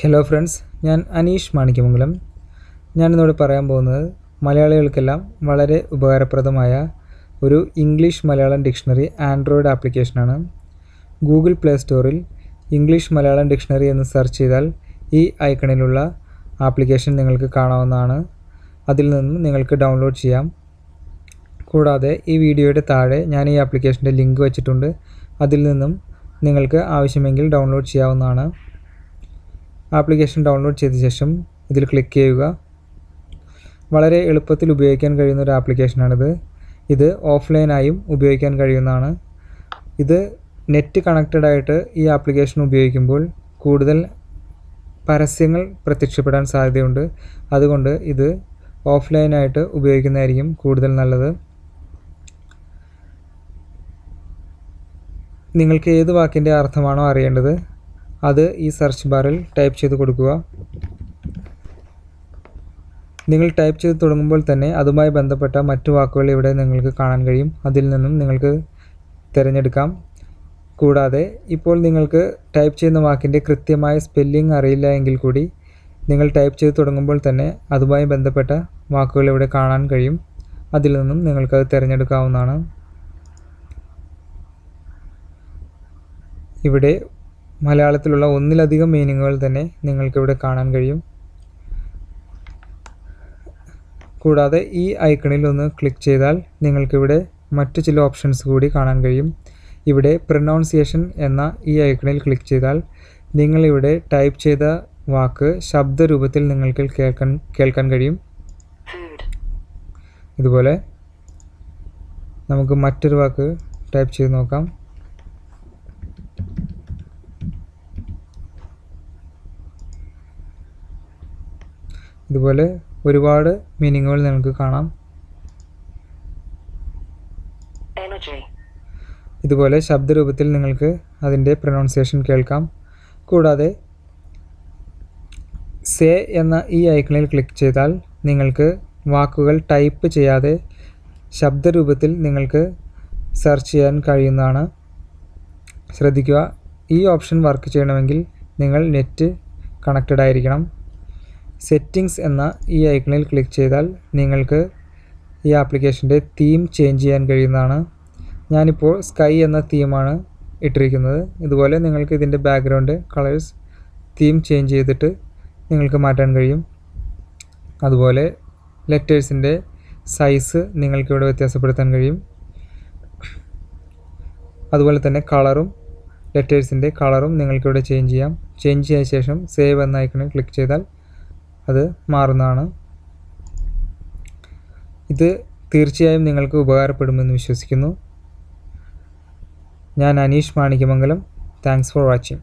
Hello friends, ഞാൻ അനീഷ് മാണിക്യമംഗലം. ഞാനിന്നോട് പറയാൻ പോകുന്നത് മലയാളികൾക്കെല്ലാം വളരെ ഉപകാരപ്രദമായ ഒരു ഇംഗ്ലീഷ് മലയാളം ഡിക്ഷണറി ആൻഡ്രോയിഡ് ആപ്ലിക്കേഷനാണ്. ഗൂഗിൾ പ്ലേ സ്റ്റോറിൽ ഇംഗ്ലീഷ് മലയാളം ഡിക്ഷണറി എന്ന് സെർച്ച് ചെയ്താൽ ഈ ഐക്കണിലുള്ള ആപ്ലിക്കേഷൻ നിങ്ങൾക്ക് കാണാവുന്നതാണ്. അതിൽ നിന്നും നിങ്ങൾക്ക് ഡൗൺലോഡ് ചെയ്യാം. കൂടാതെ ഈ വീഡിയോയുടെ താഴെ ഞാൻ ഈ ആപ്ലിക്കേഷൻ്റെ ലിങ്ക് വച്ചിട്ടുണ്ട്. അതിൽ നിന്നും നിങ്ങൾക്ക് ആവശ്യമെങ്കിൽ ഡൗൺലോഡ് ചെയ്യാവുന്നതാണ്. ആപ്ലിക്കേഷൻ ഡൗൺലോഡ് ചെയ്ത ശേഷം ഇതിൽ ക്ലിക്ക് ചെയ്യുക. വളരെ എളുപ്പത്തിൽ ഉപയോഗിക്കാൻ കഴിയുന്ന ഒരു ആപ്ലിക്കേഷനാണിത്. ഇത് ഓഫ്ലൈനായും ഉപയോഗിക്കാൻ കഴിയുന്നതാണ്. ഇത് നെറ്റ് കണക്റ്റഡ് ആയിട്ട് ഈ ആപ്ലിക്കേഷൻ ഉപയോഗിക്കുമ്പോൾ കൂടുതൽ പരസ്യങ്ങൾ പ്രത്യക്ഷപ്പെടാൻ സാധ്യതയുണ്ട്. അതുകൊണ്ട് ഇത് ഓഫ്ലൈനായിട്ട് ഉപയോഗിക്കുന്നതായിരിക്കും കൂടുതൽ നല്ലത്. നിങ്ങൾക്ക് ഏത് വാക്കിൻ്റെ അർത്ഥമാണോ അറിയേണ്ടത് അത് ഈ സെർച്ച് ബാറിൽ ടൈപ്പ് ചെയ്ത് കൊടുക്കുക. നിങ്ങൾ ടൈപ്പ് ചെയ്ത് തുടങ്ങുമ്പോൾ തന്നെ അതുമായി ബന്ധപ്പെട്ട മറ്റു വാക്കുകൾ ഇവിടെ നിങ്ങൾക്ക് കാണാൻ കഴിയും. അതിൽ നിന്നും നിങ്ങൾക്ക് തിരഞ്ഞെടുക്കാം. കൂടാതെ ഇപ്പോൾ നിങ്ങൾക്ക് ടൈപ്പ് ചെയ്യുന്ന വാക്കിൻ്റെ കൃത്യമായ സ്പെല്ലിംഗ് അറിയില്ല എങ്കിൽ കൂടി നിങ്ങൾ ടൈപ്പ് ചെയ്ത് തുടങ്ങുമ്പോൾ തന്നെ അതുമായി ബന്ധപ്പെട്ട വാക്കുകൾ ഇവിടെ കാണാൻ കഴിയും. അതിൽ നിന്നും നിങ്ങൾക്കത് തിരഞ്ഞെടുക്കാവുന്നതാണ്. ഇവിടെ മലയാളത്തിലുള്ള ഒന്നിലധികം മീനിങ്ങുകൾ തന്നെ നിങ്ങൾക്കിവിടെ കാണാൻ കഴിയും. കൂടാതെ ഈ ഐക്കണിൽ ഒന്ന് ക്ലിക്ക് ചെയ്താൽ നിങ്ങൾക്കിവിടെ മറ്റു ചില ഓപ്ഷൻസ് കൂടി കാണാൻ കഴിയും. ഇവിടെ പ്രൊനൗൺസിയേഷൻ എന്ന ഈ ഐക്കണിൽ ക്ലിക്ക് ചെയ്താൽ നിങ്ങളിവിടെ ടൈപ്പ് ചെയ്ത വാക്ക് ശബ്ദരൂപത്തിൽ നിങ്ങൾക്ക് കേൾക്കാൻ കഴിയും. ഇതുപോലെ നമുക്ക് മറ്റൊരു വാക്ക് ടൈപ്പ് ചെയ്ത് നോക്കാം. ഇതുപോലെ ഒരുപാട് മീനിങ്ങുകൾ നിങ്ങൾക്ക് കാണാം. ഇതുപോലെ ശബ്ദരൂപത്തിൽ നിങ്ങൾക്ക് അതിൻ്റെ പ്രൊനൗൺസിയേഷൻ കേൾക്കാം. കൂടാതെ സേ എന്ന ഈ ഐക്കണിൽ ക്ലിക്ക് ചെയ്താൽ നിങ്ങൾക്ക് വാക്കുകൾ ടൈപ്പ് ചെയ്യാതെ ശബ്ദരൂപത്തിൽ നിങ്ങൾക്ക് സെർച്ച് ചെയ്യാൻ കഴിയുന്നതാണ്. ശ്രദ്ധിക്കുക, ഈ ഓപ്ഷൻ വർക്ക് ചെയ്യണമെങ്കിൽ നിങ്ങൾ നെറ്റ് കണക്റ്റഡ് ആയിരിക്കണം. സെറ്റിംഗ്സ് എന്ന ഈ ഐക്കണിൽ ക്ലിക്ക് ചെയ്താൽ നിങ്ങൾക്ക് ഈ ആപ്ലിക്കേഷൻ്റെ തീം ചേഞ്ച് ചെയ്യാൻ കഴിയുന്നതാണ്. ഞാനിപ്പോൾ സ്കൈ എന്ന തീമാണ് ഇട്ടിരിക്കുന്നത്. ഇതുപോലെ നിങ്ങൾക്ക് ഇതിൻ്റെ ബാക്ക്ഗ്രൗണ്ട് കളേഴ്സ് തീം ചേഞ്ച് ചെയ്തിട്ട് നിങ്ങൾക്ക് മാറ്റാൻ കഴിയും. അതുപോലെ ലെറ്റേഴ്സിൻ്റെ സൈസ് നിങ്ങൾക്കിവിടെ വ്യത്യാസപ്പെടുത്താൻ കഴിയും. അതുപോലെ തന്നെ ലെറ്റേഴ്സിൻ്റെ കളറും നിങ്ങൾക്കിവിടെ ചേഞ്ച് ചെയ്യാം. ചേഞ്ച് ചെയ്ത ശേഷം സേവ് എന്ന ഐക്കണിൽ ക്ലിക്ക് ചെയ്താൽ അത് മാറുന്നതാണ്. ഇത് തീർച്ചയായും നിങ്ങൾക്ക് ഉപകാരപ്പെടുമെന്ന് വിശ്വസിക്കുന്നു. ഞാൻ Aneesh Manikyamangalam. Thanks for watching.